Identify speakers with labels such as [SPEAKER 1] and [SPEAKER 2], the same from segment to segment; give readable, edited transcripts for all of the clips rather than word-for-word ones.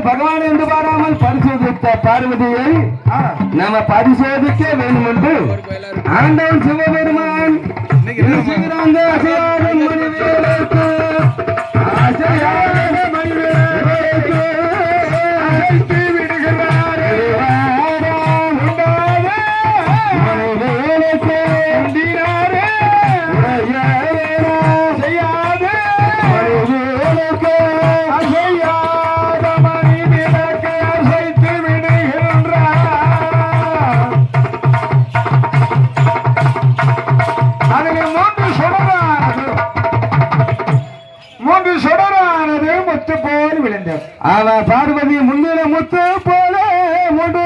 [SPEAKER 1] பகவான் என்று பாராமல் பரிசோதித்த பார்வதியை நாம பரிசோதிக்க வேண்டும் என்று ஆண்டவன் சிவபெருமான் பார்வதி முன்னில முத்து போல முடு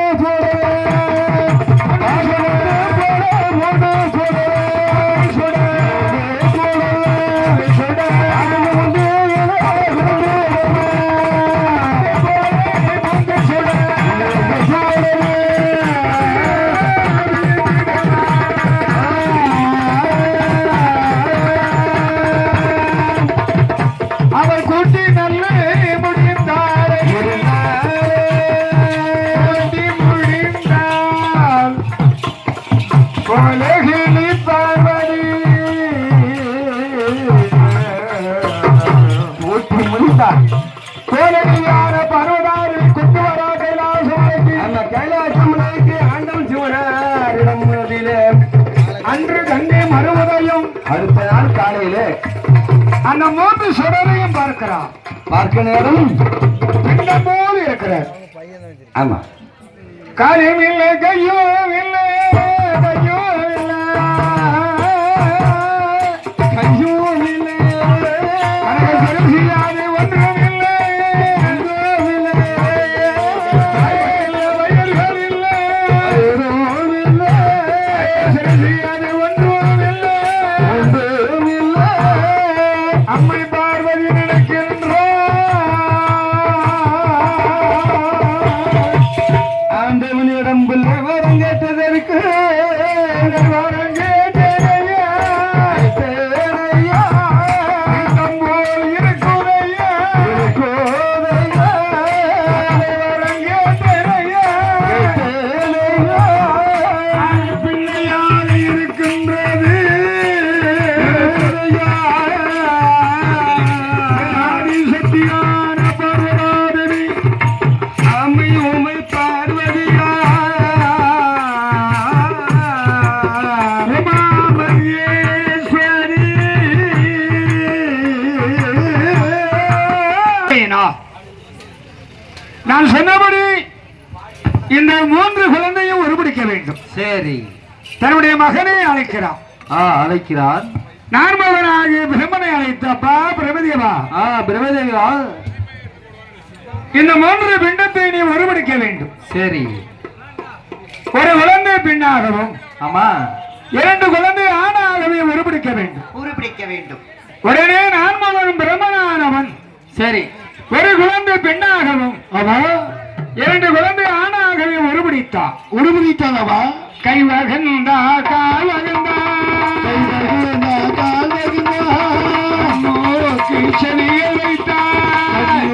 [SPEAKER 1] அவர் கூட்டி நல்ல அன்று கண்ணே மறுவதையும் அடுத்த நாள் காலையிலே அந்த மூன்று சுடரையும் பார்க்க நேரம் பிண்டம் போல இருக்கிறார். ஆமா, காரியம் இல்லை, கையோ இல்லை, கையோ இல்லை, கையோ இல்லை, அனக செய்யாது ஒன்றும் இல்லை, வயல்கள் இல்லை, செய்யாது ஒன்றும் இல்லை, அம்மை பார்வதி நடக்கின்ற ஆண்டவனிடம் வரம் கேட்டதற்கு வரம் கேட்டதையா போல் இருக்குதையா வரம் கேட்டதையா பிள்ளையாக இருக்கின்றது சக்தியான பார்வதி அம்மை உமை பார்வதியா உமாமகேஸ்வரி. நான் சொன்னபடி இந்த மூன்று குழந்தையும் ஒருபடிக்க வேண்டும். சரி, தன்னுடைய மகனை அழைக்கிறான். அழைக்கிறான். நான் மகனாகிய பிரம்மனை அழைத்தப்பா பிரமதேவா. பிரமதேவா, இந்த மூன்று பிண்டத்தை நீ ஒருபடிக்க வேண்டும். சரி, ஒரு குழந்தை பெண்ணாகவும் ஆமா இரண்டு குழந்தை ஆணாகவே ஒருபடிக்க வேண்டும். உடனே நான் மகன் பிரம்மனானவன் சரி ஒரு குழந்தை பெண்ணாகவும் இரண்டு குழந்ை ஆணாகவே உருபிடித்தானவா. கை வகந்தா கால் வகந்தா சனியை வைத்தார்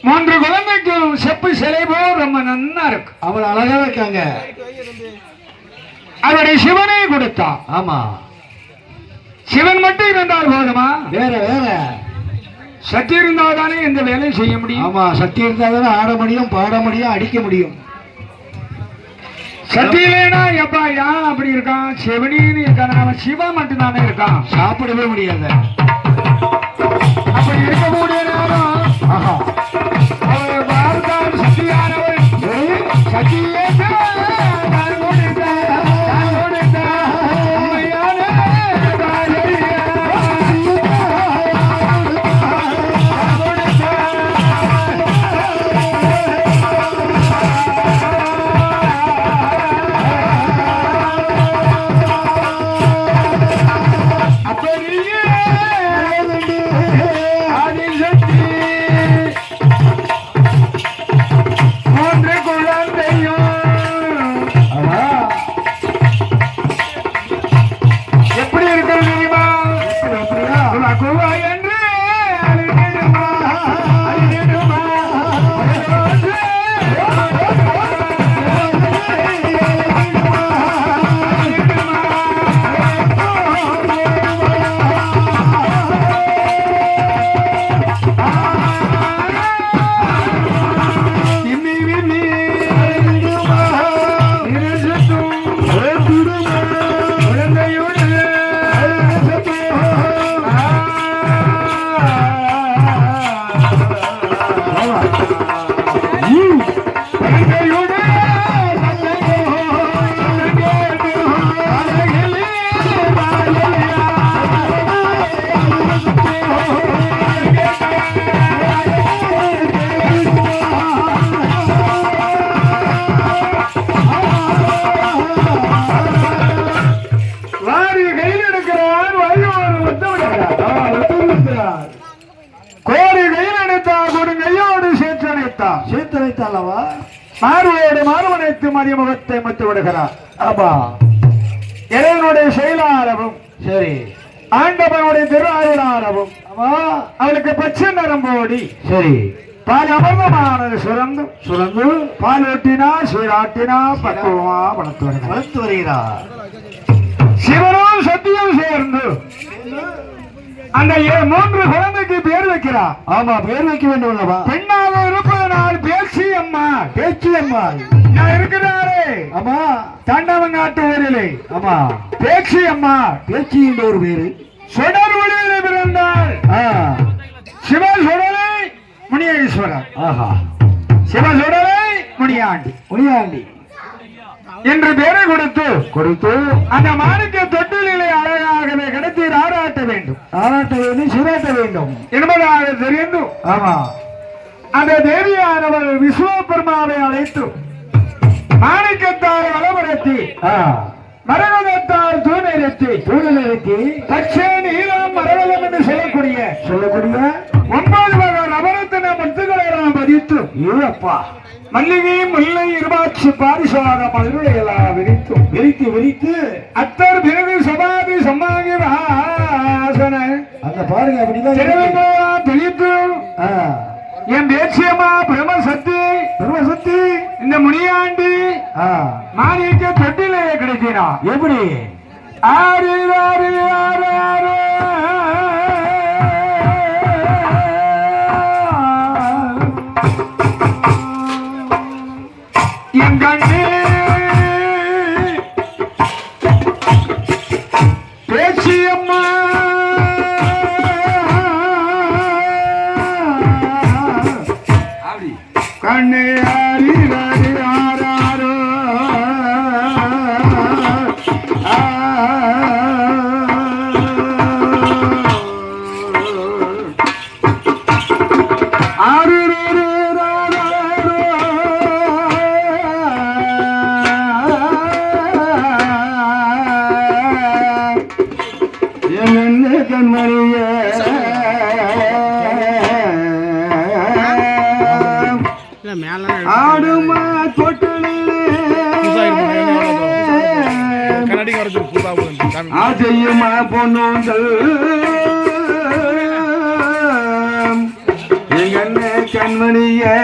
[SPEAKER 1] மூன்று குழந்தைக்கும் செப்பு சிலை போல் ரொம்ப நன்னா இருக்கு.
[SPEAKER 2] அவள் அழகா இருக்காங்க.
[SPEAKER 1] அவரை சிவனை கொடுத்தான்.
[SPEAKER 2] ஆமா,
[SPEAKER 1] சிவன் மட்டும் இருந்தால் போதுமா?
[SPEAKER 2] வேற வேற
[SPEAKER 1] சக்தி இருந்தால் தானே எந்த வேலையும் செய்ய முடியும்.
[SPEAKER 2] ஆமா, சக்தி இருந்தால் தானே ஆட முடியும், பாட முடியும், அடிக்க முடியும்.
[SPEAKER 1] சக்தி இல்லைன்னா எப்பா யான் அப்படி இருக்கான், சிவனின்னு இருக்கான், அவன் சிவன் மட்டும் தானே இருக்கான்.
[SPEAKER 2] சாப்பிடவே முடியாது.
[SPEAKER 1] அப்படி இருக்கக்கூடிய நேரம் அவர் வாழ்ந்தால் சக்தியானவர் சக்தியே மாறுவோடு மாறுவனைத்து மதிமுகத்தை மத்து விடுகிறார். ஆமா, இறைவனுடைய செயலாளவும் சரி, ஆண்டவனுடைய திருவாரூராளவும் அவளுக்கு பச்சை நரம்போடி சரி, பால் அமிர்தமானது சுரந்து சுரந்து பால் ஓட்டினா சீராட்டினா பக்குவமா வளர்த்து வருகிறார். சிவனும் சத்தியம் சேர்ந்து அந்த மூன்று குழந்தைக்கு பேர் வைக்கிறார். ஆமா, பேர் வைக்க வேண்டும் அல்லவா? பெண்ணாக இருப்பதனால் பேச்சி அம்மா, பேச்சி அம்மா நான் இருக்கிறாரே. ஆமா, தண்டவங்காட்டு ஊரிலே. ஆமா, பேச்சி அம்மா, பேச்சி என்ற ஒரு பேரு. சுடர் ஒளியிலே பிறந்தாள். சிவ சுடலை முனியேஸ்வரர். ஆஹா, சிவ சுடலை முனியாண்டி, முனியாண்டி என்று பேரை கொடுத்து அந்த மாணிக்க தொட்டிலே அழகாகவே கடத்தி ஆராட்ட வேண்டும், ஆராட்ட வேண்டும், சீராட்ட வேண்டும் என்பதாக தெரிந்து ஆமா அந்த தேவியானவர் விஸ்வபெருமாவை அழைத்து மாணிக்கத்தால் வளப்படுத்தி மரகதத்தால் தூணிலிருத்தி பச்சை நீளம் மரகதம் என்று சொல்லக்கூடிய 9 வகை நவரத்தின முத்துக்களை நாம் பதித்து அப்பா மல்லிகை முல்லை இருபாட்சி பாரிசாத மதுரையெல்லாம் விரித்து அத்தர் பிறகு சபாதி சம்மாகி வாசன அந்த பாருங்க அப்படிதான் தெளித்து என் தேசியமா பிரம்மசக்தி இந்த முனியாண்டி மாணிக்க தொட்டிலே கிடைக்கிறா. எப்படி ஆறு ஆறு ஆறு ஆறு என் கண்ணே பேச்சியம்மா கண்ணே ஆரி ஆரி ஆராரோ ஆறு கண்மணிய ஆடுமா தொட்டிலே ஆசையுமா பொண்ணுங்கள் கண்மணியே